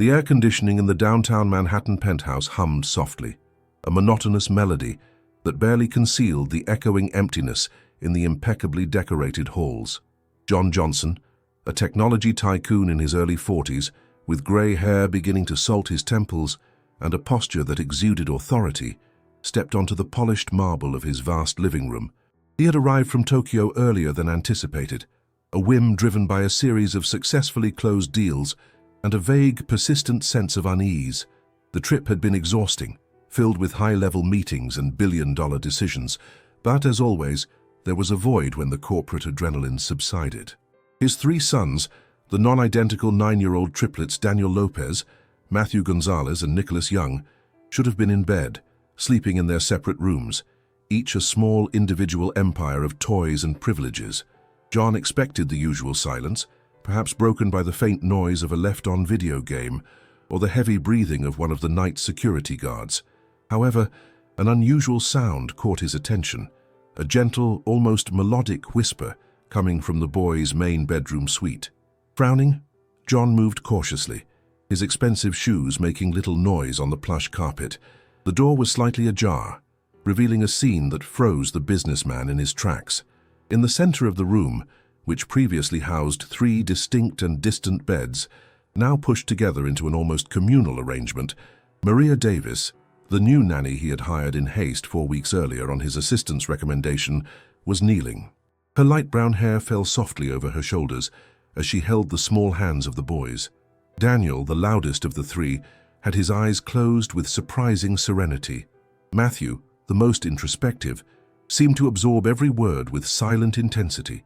The air conditioning in the downtown Manhattan penthouse hummed softly, a monotonous melody that barely concealed the echoing emptiness in the impeccably decorated halls. John Johnson, a technology tycoon in his early 40s, with grey hair beginning to salt his temples and a posture that exuded authority, stepped onto the polished marble of his vast living room. He had arrived from Tokyo earlier than anticipated, a whim driven by a series of successfully closed deals and a vague, persistent sense of unease. The trip had been exhausting, filled with high-level meetings and billion-dollar decisions, but as always, there was a void when the corporate adrenaline subsided. His 3 sons, the non-identical 9-year-old triplets Daniel Lopez, Matthew Gonzalez, and Nicholas Young, should have been in bed, sleeping in their separate rooms, each a small individual empire of toys and privileges. John expected the usual silence, perhaps broken by the faint noise of a left-on video game or the heavy breathing of one of the night security guards. However, an unusual sound caught his attention, a gentle, almost melodic whisper coming from the boys' main bedroom suite. Frowning, John moved cautiously, his expensive shoes making little noise on the plush carpet. The door was slightly ajar, revealing a scene that froze the businessman in his tracks. In the center of the room, which previously housed 3 distinct and distant beds, now pushed together into an almost communal arrangement, Maria Davis, the new nanny he had hired in haste 4 weeks earlier on his assistant's recommendation, was kneeling. Her light brown hair fell softly over her shoulders as she held the small hands of the boys. Daniel, the loudest of the 3, had his eyes closed with surprising serenity. Matthew, the most introspective, seemed to absorb every word with silent intensity.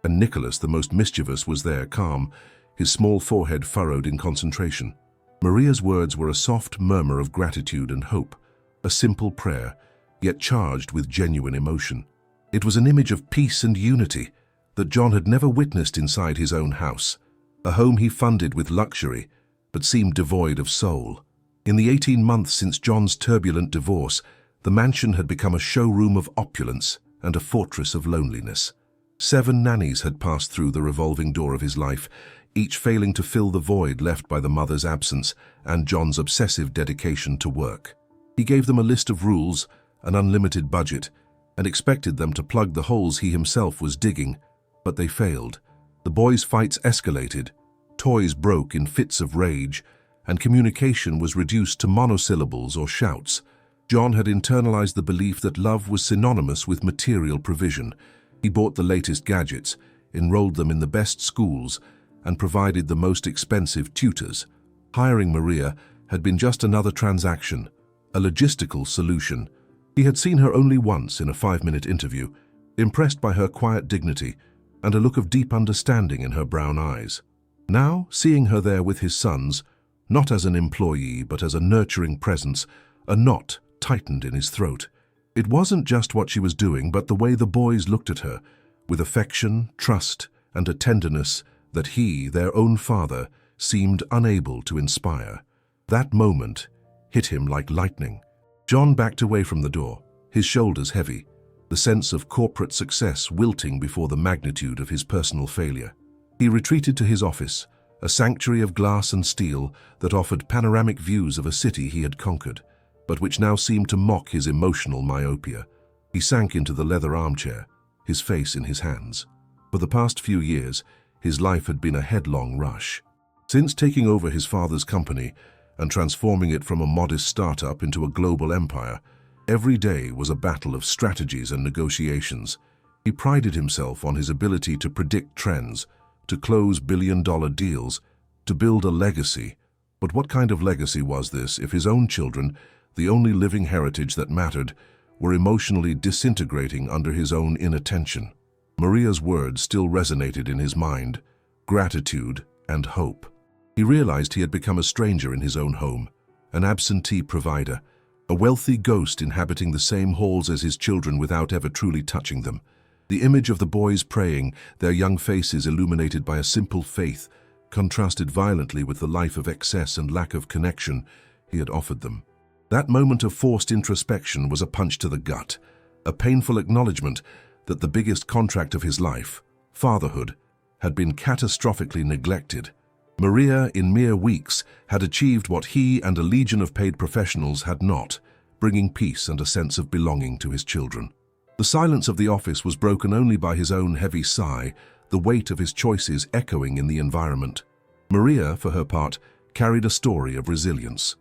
And Nicholas, the most mischievous, was there, calm, his small forehead furrowed in concentration. Maria's words were a soft murmur of gratitude and hope, a simple prayer, yet charged with genuine emotion. It was an image of peace and unity that John had never witnessed inside his own house, a home he funded with luxury, but seemed devoid of soul. In the 18 months since John's turbulent divorce, the mansion had become a showroom of opulence and a fortress of loneliness. 7 nannies had passed through the revolving door of his life, each failing to fill the void left by the mother's absence and John's obsessive dedication to work. He gave them a list of rules, an unlimited budget, and expected them to plug the holes he himself was digging, but they failed. The boys' fights escalated, toys broke in fits of rage, and communication was reduced to monosyllables or shouts. John had internalized the belief that love was synonymous with material provision. He bought the latest gadgets, enrolled them in the best schools, and provided the most expensive tutors. Hiring Maria had been just another transaction, a logistical solution. He had seen her only once in a 5-minute interview, impressed by her quiet dignity and a look of deep understanding in her brown eyes. Now, seeing her there with his sons, not as an employee but as a nurturing presence, a knot tightened in his throat. It wasn't just what she was doing, but the way the boys looked at her, with affection, trust, and a tenderness that he, their own father, seemed unable to inspire. That moment hit him like lightning. John backed away from the door, his shoulders heavy, the sense of corporate success wilting before the magnitude of his personal failure. He retreated to his office, a sanctuary of glass and steel that offered panoramic views of a city he had conquered, but which now seemed to mock his emotional myopia. He sank into the leather armchair, his face in his hands. For the past few years, his life had been a headlong rush. Since taking over his father's company and transforming it from a modest startup into a global empire, every day was a battle of strategies and negotiations. He prided himself on his ability to predict trends, to close billion-dollar deals, to build a legacy. But what kind of legacy was this if his own children, the only living heritage that mattered, were emotionally disintegrating under his own inattention? Maria's words still resonated in his mind, gratitude and hope. He realized he had become a stranger in his own home, an absentee provider, a wealthy ghost inhabiting the same halls as his children without ever truly touching them. The image of the boys praying, their young faces illuminated by a simple faith, contrasted violently with the life of excess and lack of connection he had offered them. That moment of forced introspection was a punch to the gut, a painful acknowledgement that the biggest contract of his life, fatherhood, had been catastrophically neglected. Maria, in mere weeks, had achieved what he and a legion of paid professionals had not, bringing peace and a sense of belonging to his children. The silence of the office was broken only by his own heavy sigh, the weight of his choices echoing in the environment. Maria, for her part, carried a story of resilience.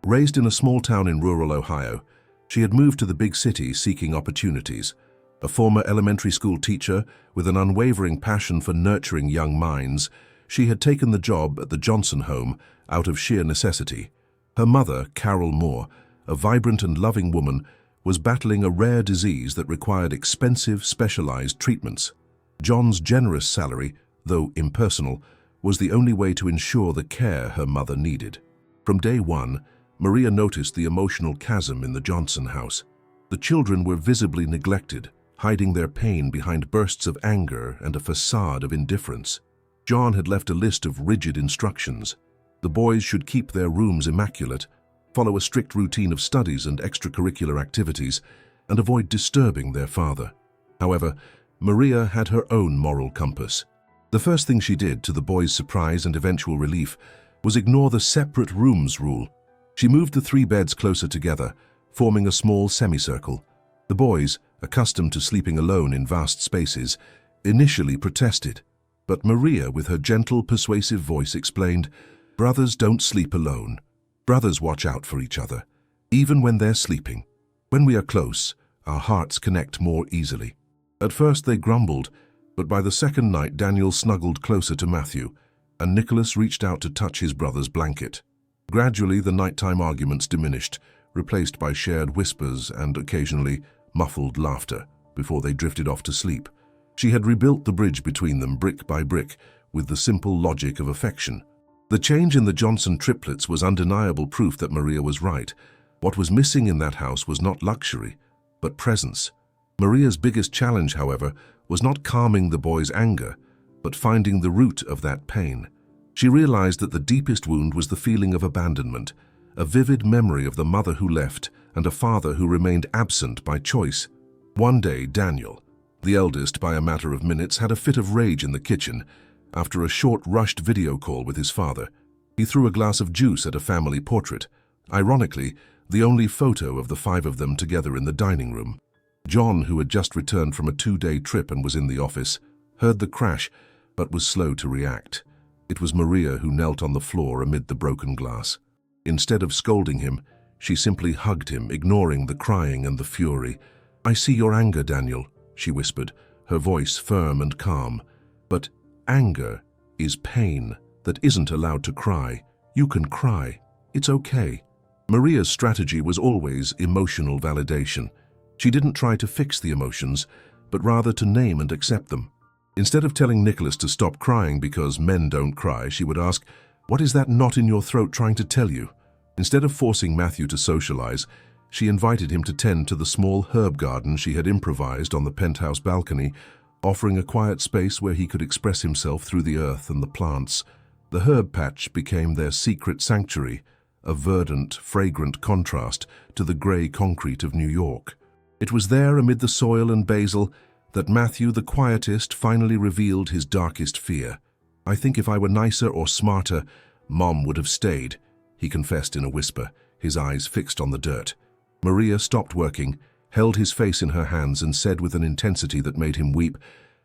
Raised in a small town in rural Ohio, she had moved to the big city seeking opportunities. A former elementary school teacher with an unwavering passion for nurturing young minds, she had taken the job at the Johnson home out of sheer necessity. Her mother, Carol Moore, a vibrant and loving woman, was battling a rare disease that required expensive, specialized treatments. John's generous salary, though impersonal, was the only way to ensure the care her mother needed. From day one, Maria noticed the emotional chasm in the Johnson house. The children were visibly neglected, hiding their pain behind bursts of anger and a facade of indifference. John had left a list of rigid instructions. The boys should keep their rooms immaculate, follow a strict routine of studies and extracurricular activities, and avoid disturbing their father. However, Maria had her own moral compass. The first thing she did, to the boys' surprise and eventual relief, was ignore the separate rooms rule. She moved the 3 beds closer together, forming a small semicircle. The boys, accustomed to sleeping alone in vast spaces, initially protested. But Maria, with her gentle, persuasive voice, explained, "Brothers don't sleep alone. Brothers watch out for each other, even when they're sleeping. When we are close, our hearts connect more easily." At first they grumbled, but by the second night Daniel snuggled closer to Matthew, and Nicholas reached out to touch his brother's blanket. Gradually the nighttime arguments diminished, replaced by shared whispers and occasionally muffled laughter, before they drifted off to sleep. She had rebuilt the bridge between them brick by brick with the simple logic of affection. The change in the Johnson triplets was undeniable proof that Maria was right. What was missing in that house was not luxury, but presence. Maria's biggest challenge, however, was not calming the boys' anger, but finding the root of that pain. She realized that the deepest wound was the feeling of abandonment, a vivid memory of the mother who left and a father who remained absent by choice. One day, Daniel, the eldest by a matter of minutes, had a fit of rage in the kitchen. After a short, rushed video call with his father, he threw a glass of juice at a family portrait, ironically, the only photo of the 5 of them together in the dining room. John, who had just returned from a 2-day trip and was in the office, heard the crash, but was slow to react. It was Maria who knelt on the floor amid the broken glass. Instead of scolding him, she simply hugged him, ignoring the crying and the fury. "I see your anger, Daniel," she whispered, her voice firm and calm. "But anger is pain that isn't allowed to cry. You can cry. It's okay." Maria's strategy was always emotional validation. She didn't try to fix the emotions, but rather to name and accept them. Instead of telling Nicholas to stop crying because men don't cry, she would ask, "What is that knot in your throat trying to tell you?" Instead of forcing Matthew to socialize, she invited him to tend to the small herb garden she had improvised on the penthouse balcony, offering a quiet space where he could express himself through the earth and the plants. The herb patch became their secret sanctuary, a verdant, fragrant contrast to the gray concrete of New York. It was there, amid the soil and basil, that Matthew, the quietist, finally revealed his darkest fear. "I think if I were nicer or smarter, Mom would have stayed," he confessed in a whisper, his eyes fixed on the dirt. Maria stopped working, held his face in her hands, and said with an intensity that made him weep,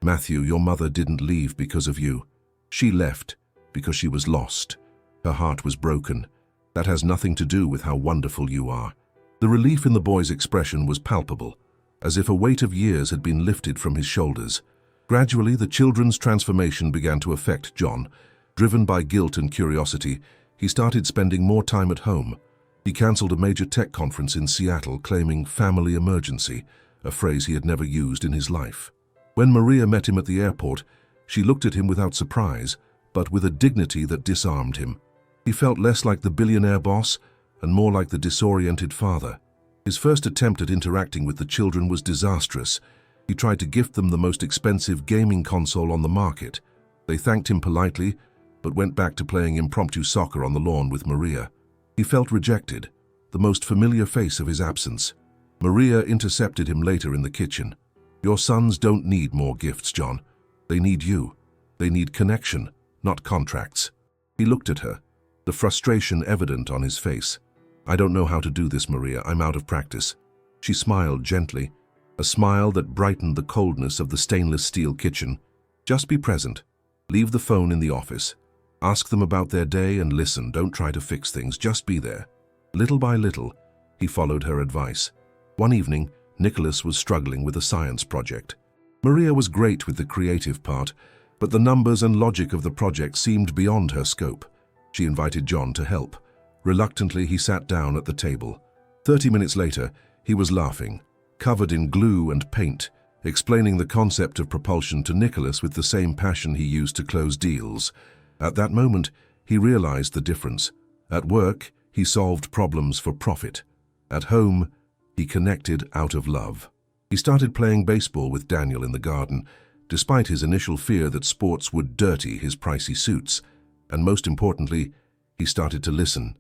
"Matthew, your mother didn't leave because of you. She left because she was lost. Her heart was broken. That has nothing to do with how wonderful you are." The relief in the boy's expression was palpable, as if a weight of years had been lifted from his shoulders. Gradually, the children's transformation began to affect John. Driven by guilt and curiosity, he started spending more time at home. He cancelled a major tech conference in Seattle, claiming family emergency, a phrase he had never used in his life. When Maria met him at the airport, she looked at him without surprise, but with a dignity that disarmed him. He felt less like the billionaire boss and more like the disoriented father. His first attempt at interacting with the children was disastrous. He tried to gift them the most expensive gaming console on the market. They thanked him politely, but went back to playing impromptu soccer on the lawn with Maria. He felt rejected, the most familiar face of his absence. Maria intercepted him later in the kitchen. "Your sons don't need more gifts, John. They need you. They need connection, not contracts." He looked at her, the frustration evident on his face. "I don't know how to do this, Maria. I'm out of practice." She smiled gently, a smile that brightened the coldness of the stainless steel kitchen. "Just be present. Leave the phone in the office. Ask them about their day and listen. Don't try to fix things. Just be there." Little by little, he followed her advice. One evening, Nicholas was struggling with a science project. Maria was great with the creative part, but the numbers and logic of the project seemed beyond her scope. She invited John to help. Reluctantly, he sat down at the table. 30 minutes later, he was laughing, covered in glue and paint, explaining the concept of propulsion to Nicholas with the same passion he used to close deals. At that moment, he realized the difference. At work, he solved problems for profit. At home, he connected out of love. He started playing baseball with Daniel in the garden, despite his initial fear that sports would dirty his pricey suits. And most importantly, he started to listen.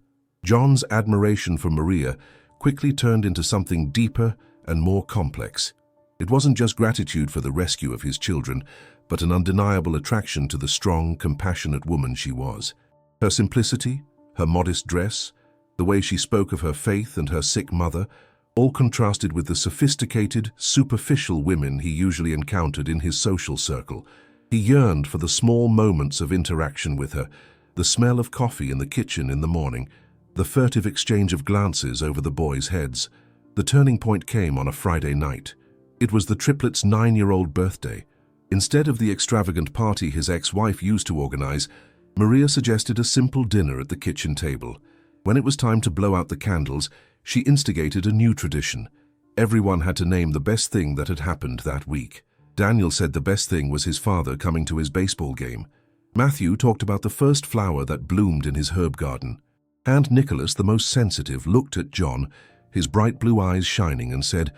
John's admiration for Maria quickly turned into something deeper and more complex. It wasn't just gratitude for the rescue of his children, but an undeniable attraction to the strong, compassionate woman she was. Her simplicity, her modest dress, the way she spoke of her faith and her sick mother, all contrasted with the sophisticated, superficial women he usually encountered in his social circle. He yearned for the small moments of interaction with her, the smell of coffee in the kitchen in the morning, the furtive exchange of glances over the boys' heads. The turning point came on a Friday night. It was the triplets' 9-year-old birthday. Instead of the extravagant party his ex-wife used to organize, Maria suggested a simple dinner at the kitchen table. When it was time to blow out the candles, she instigated a new tradition. Everyone had to name the best thing that had happened that week. Daniel said the best thing was his father coming to his baseball game. Matthew talked about the first flower that bloomed in his herb garden. And Nicholas, the most sensitive, looked at John, his bright blue eyes shining, and said,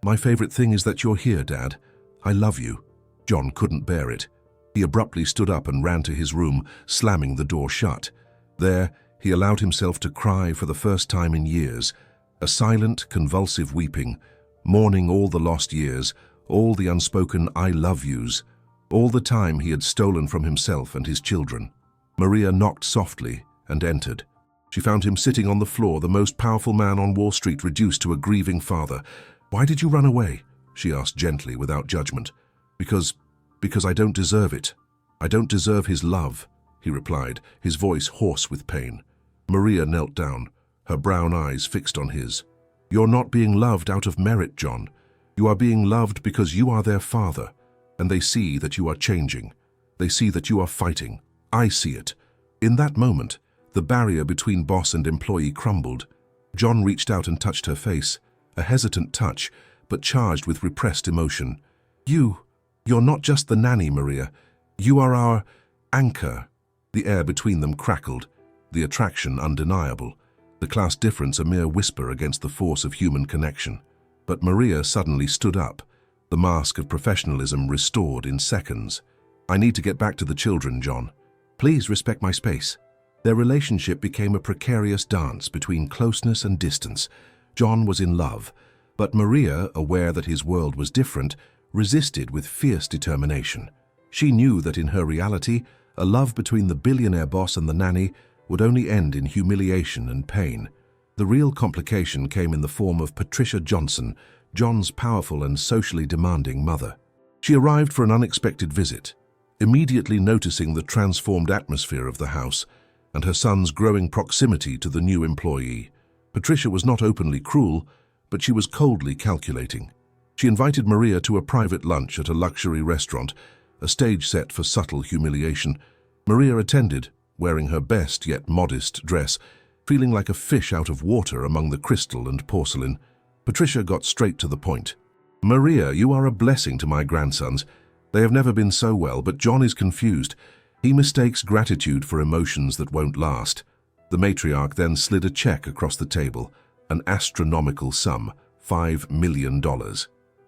"My favorite thing is that you're here, Dad. I love you." John couldn't bear it. He abruptly stood up and ran to his room, slamming the door shut. There, he allowed himself to cry for the first time in years, a silent, convulsive weeping, mourning all the lost years, all the unspoken "I love yous," all the time he had stolen from himself and his children. Maria knocked softly and entered. She found him sitting on the floor, the most powerful man on Wall Street reduced to a grieving father. "Why did you run away?" she asked gently, without judgment. Because I don't deserve it. I don't deserve his love," he replied, his voice hoarse with pain. Maria knelt down, her brown eyes fixed on his. "You're not being loved out of merit, John. You are being loved because you are their father, and they see that you are changing. They see that you are fighting. I see it." In that moment, the barrier between boss and employee crumbled. John reached out and touched her face, a hesitant touch, but charged with repressed emotion. You're not just the nanny, Maria. You are our anchor." The air between them crackled, the attraction undeniable, the class difference a mere whisper against the force of human connection. But Maria suddenly stood up, the mask of professionalism restored in seconds. "I need to get back to the children, John. Please respect my space." Their relationship became a precarious dance between closeness and distance. John was in love, but Maria, aware that his world was different, resisted with fierce determination. She knew that in her reality, a love between the billionaire boss and the nanny would only end in humiliation and pain. The real complication came in the form of Patricia Johnson, John's powerful and socially demanding mother. She arrived for an unexpected visit, immediately noticing the transformed atmosphere of the house and her son's growing proximity to the new employee. Patricia was not openly cruel, but she was coldly calculating. She invited Maria to a private lunch at a luxury restaurant, a stage set for subtle humiliation. Maria attended, wearing her best yet modest dress, feeling like a fish out of water among the crystal and porcelain. Patricia got straight to the point. "Maria, you are a blessing to my grandsons. They have never been so well, but John is confused. He mistakes gratitude for emotions that won't last." The matriarch then slid a check across the table, an astronomical sum, $5 million.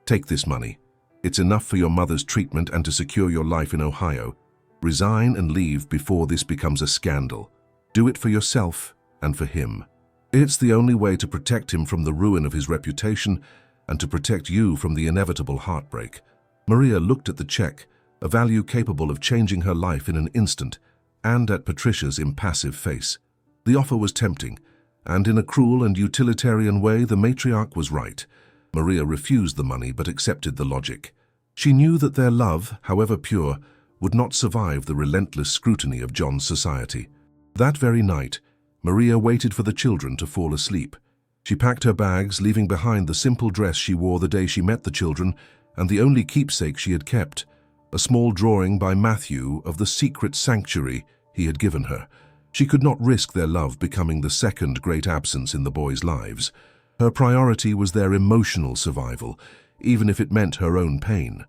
"Take this money. It's enough for your mother's treatment and to secure your life in Ohio. Resign and leave before this becomes a scandal. Do it for yourself and for him. It's the only way to protect him from the ruin of his reputation and to protect you from the inevitable heartbreak." Maria looked at the check, a value capable of changing her life in an instant. and at Patricia's impassive face. The offer was tempting, and in a cruel and utilitarian way the matriarch was right. Maria refused the money but accepted the logic. She knew that their love, however pure, would not survive the relentless scrutiny of John's society. That very night, Maria waited for the children to fall asleep. She packed her bags, leaving behind the simple dress she wore the day she met the children and the only keepsake she had kept, a small drawing by Matthew of the secret sanctuary he had given her. She could not risk their love becoming the second great absence in the boys' lives. Her priority was their emotional survival, even if it meant her own pain.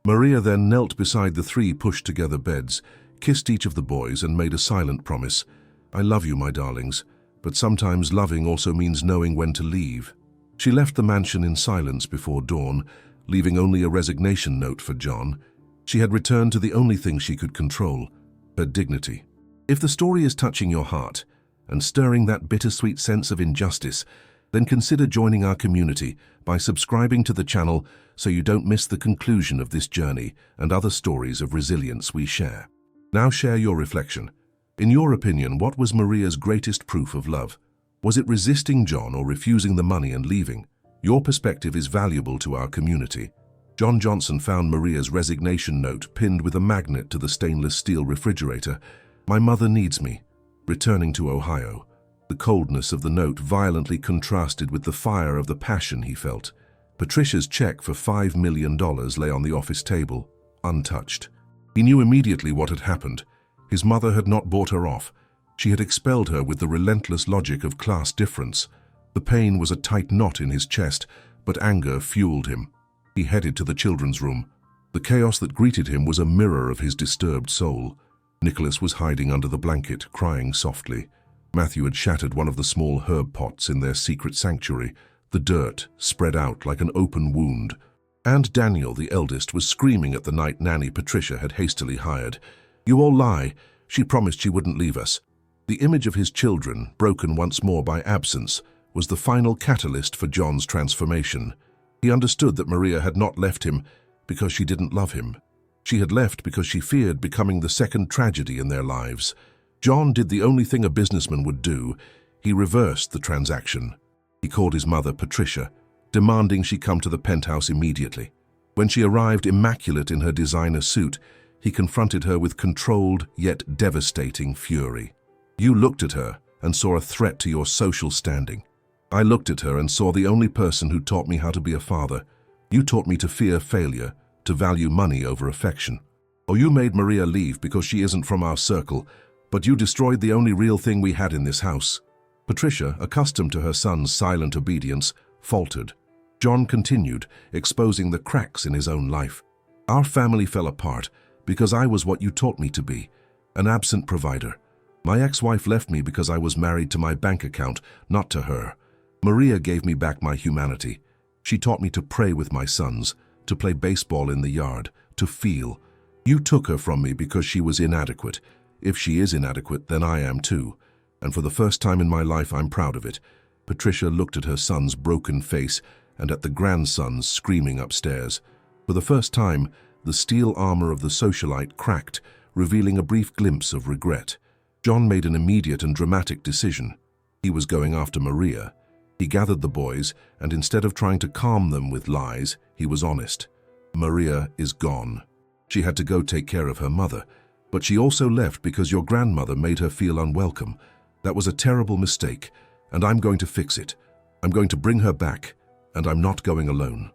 Maria then knelt beside the three pushed-together beds, kissed each of the boys and made a silent promise. "I love you, my darlings, but sometimes loving also means knowing when to leave." She left the mansion in silence before dawn, leaving only a resignation note for John. She had returned to the only thing she could control, her dignity. If the story is touching your heart and stirring that bittersweet sense of injustice, then consider joining our community by subscribing to the channel so you don't miss the conclusion of this journey and other stories of resilience we share. Now share your reflection. In your opinion, what was Maria's greatest proof of love? Was it resisting John or refusing the money and leaving? Your perspective is valuable to our community. John Johnson found Maria's resignation note pinned with a magnet to the stainless steel refrigerator. "My mother needs me." Returning to Ohio, the coldness of the note violently contrasted with the fire of the passion he felt. Patricia's check for $5 million lay on the office table, untouched. He knew immediately what had happened. His mother had not bought her off. She had expelled her with the relentless logic of class difference. The pain was a tight knot in his chest, but anger fueled him. He headed to the children's room. The chaos that greeted him was a mirror of his disturbed soul. Nicholas was hiding under the blanket, crying softly. Matthew had shattered one of the small herb pots in their secret sanctuary, the dirt spread out like an open wound. And Daniel, the eldest, was screaming at the night nanny Patricia had hastily hired. "You all lie. She promised she wouldn't leave us." The image of his children, broken once more by absence, was the final catalyst for John's transformation. He understood that Maria had not left him because she didn't love him. She had left because she feared becoming the second tragedy in their lives. John did the only thing a businessman would do. He reversed the transaction. He called his mother Patricia, demanding she come to the penthouse immediately. When she arrived immaculate in her designer suit, he confronted her with controlled yet devastating fury. "You looked at her and saw a threat to your social standing. I looked at her and saw the only person who taught me how to be a father. You taught me to fear failure, to value money over affection. Or you made Maria leave because she isn't from our circle, but you destroyed the only real thing we had in this house." Patricia, accustomed to her son's silent obedience, faltered. John continued, exposing the cracks in his own life. "Our family fell apart because I was what you taught me to be, an absent provider. My ex-wife left me because I was married to my bank account, not to her. Maria gave me back my humanity. She taught me to pray with my sons, to play baseball in the yard, to feel. You took her from me because she was inadequate. If she is inadequate, then I am too. And for the first time in my life, I'm proud of it." Patricia looked at her son's broken face and at the grandsons screaming upstairs. For the first time, the steel armor of the socialite cracked, revealing a brief glimpse of regret. John made an immediate and dramatic decision. He was going after Maria. He gathered the boys, and instead of trying to calm them with lies, he was honest. "Maria is gone. She had to go take care of her mother, but she also left because your grandmother made her feel unwelcome. That was a terrible mistake, and I'm going to fix it. I'm going to bring her back, and I'm not going alone."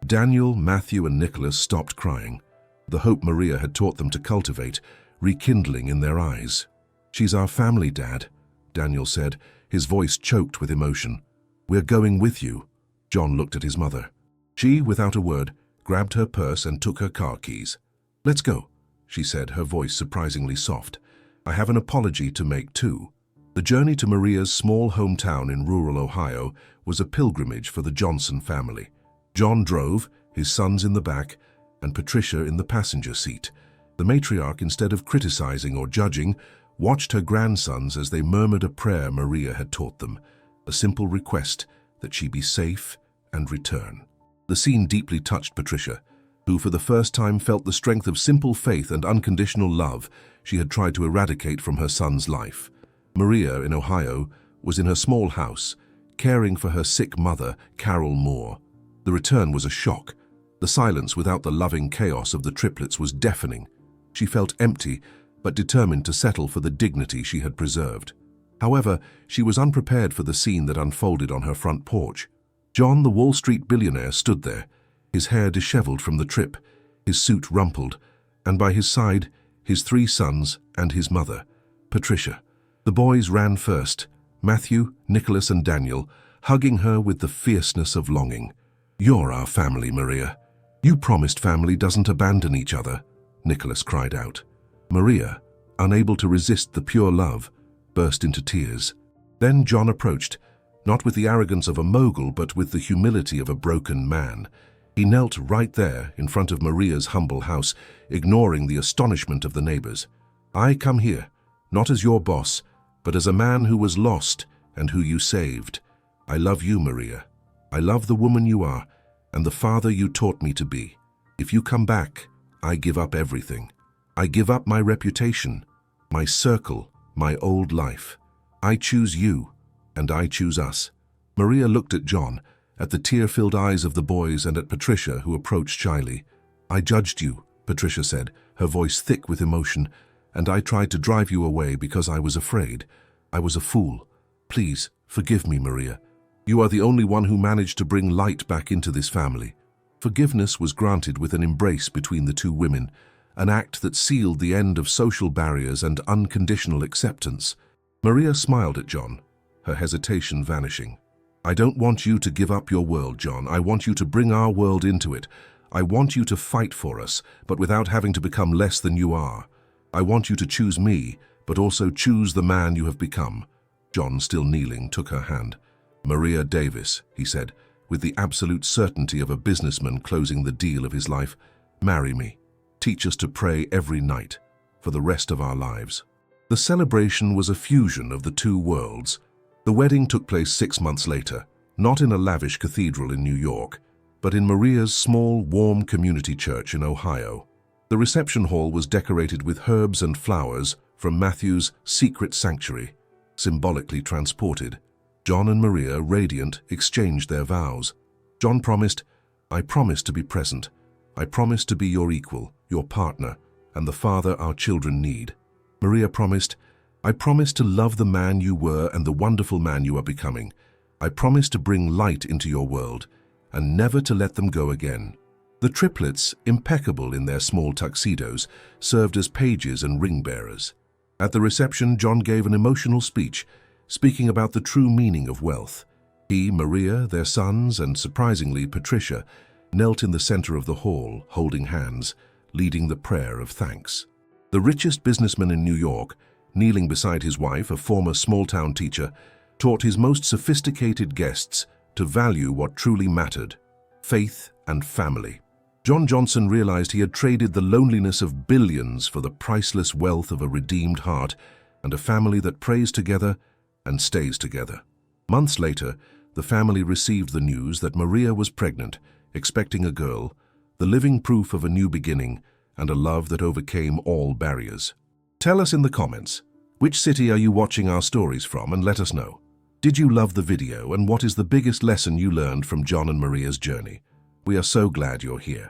Daniel, Matthew, and Nicholas stopped crying, the hope Maria had taught them to cultivate rekindling in their eyes. "She's our family, Dad," Daniel said, his voice choked with emotion. "We're going with you." John looked at his mother. She, without a word, grabbed her purse and took her car keys. "Let's go," she said, her voice surprisingly soft. "I have an apology to make too." The journey to Maria's small hometown in rural Ohio was a pilgrimage for the Johnson family. John drove, his sons in the back, and Patricia in the passenger seat. The matriarch, instead of criticizing or judging, watched her grandsons as they murmured a prayer Maria had taught them, a simple request that she be safe and return. The scene deeply touched Patricia. who for the first time felt the strength of simple faith and unconditional love she had tried to eradicate from her son's life. Maria, in Ohio, was in her small house, caring for her sick mother, Carol Moore. The return was a shock. The silence without the loving chaos of the triplets was deafening. She felt empty, but determined to settle for the dignity she had preserved. However, she was unprepared for the scene that unfolded on her front porch. John, the Wall Street billionaire, stood there, his hair disheveled from the trip, his suit rumpled, and by his side, his 3 sons and his mother, Patricia. The boys ran first, Matthew, Nicholas, and Daniel, hugging her with the fierceness of longing. "You're our family, Maria. You promised family doesn't abandon each other," Nicholas cried out. Maria, unable to resist the pure love, burst into tears. Then John approached, not with the arrogance of a mogul, but with the humility of a broken man. He knelt right there in front of Maria's humble house, ignoring the astonishment of the neighbors. "I come here, not as your boss, but as a man who was lost and who you saved. I love you, Maria. I love the woman you are and the father you taught me to be. If you come back, I give up everything. I give up my reputation, my circle, my old life. I choose you, and I choose us." Maria looked at John, at the tear-filled eyes of the boys, and at Patricia, who approached shyly. "I judged you," Patricia said, her voice thick with emotion, "and I tried to drive you away because I was afraid. I was a fool. Please, forgive me, Maria. You are the only one who managed to bring light back into this family." Forgiveness was granted with an embrace between the 2 women, an act that sealed the end of social barriers and unconditional acceptance. Maria smiled at John, her hesitation vanishing. "I don't want you to give up your world, John. I want you to bring our world into it. I want you to fight for us, but without having to become less than you are. I want you to choose me, but also choose the man you have become." John, still kneeling, took her hand. "Maria Davis," he said, with the absolute certainty of a businessman closing the deal of his life, "marry me. Teach us to pray every night, for the rest of our lives." The celebration was a fusion of the 2 worlds. The wedding took place 6 months later, not in a lavish cathedral in New York, but in Maria's small, warm community church in Ohio. The reception hall was decorated with herbs and flowers from Matthew's secret sanctuary, symbolically transported. John and Maria, radiant, exchanged their vows. John promised, "I promise to be present. I promise to be your equal, your partner, and the father our children need." Maria promised, "I promise to love the man you were and the wonderful man you are becoming. I promise to bring light into your world and never to let them go again." The triplets, impeccable in their small tuxedos, served as pages and ring bearers. At the reception, John gave an emotional speech, speaking about the true meaning of wealth. He, Maria, their sons, and surprisingly Patricia, knelt in the center of the hall, holding hands, leading the prayer of thanks. The richest businessman in New York, kneeling beside his wife, a former small-town teacher, taught his most sophisticated guests to value what truly mattered: faith and family. John Johnson realized he had traded the loneliness of billions for the priceless wealth of a redeemed heart and a family that prays together and stays together. Months later, the family received the news that Maria was pregnant, expecting a girl, the living proof of a new beginning and a love that overcame all barriers. Tell us in the comments, which city are you watching our stories from, and let us know. Did you love the video, and what is the biggest lesson you learned from John and Maria's journey? We are so glad you're here.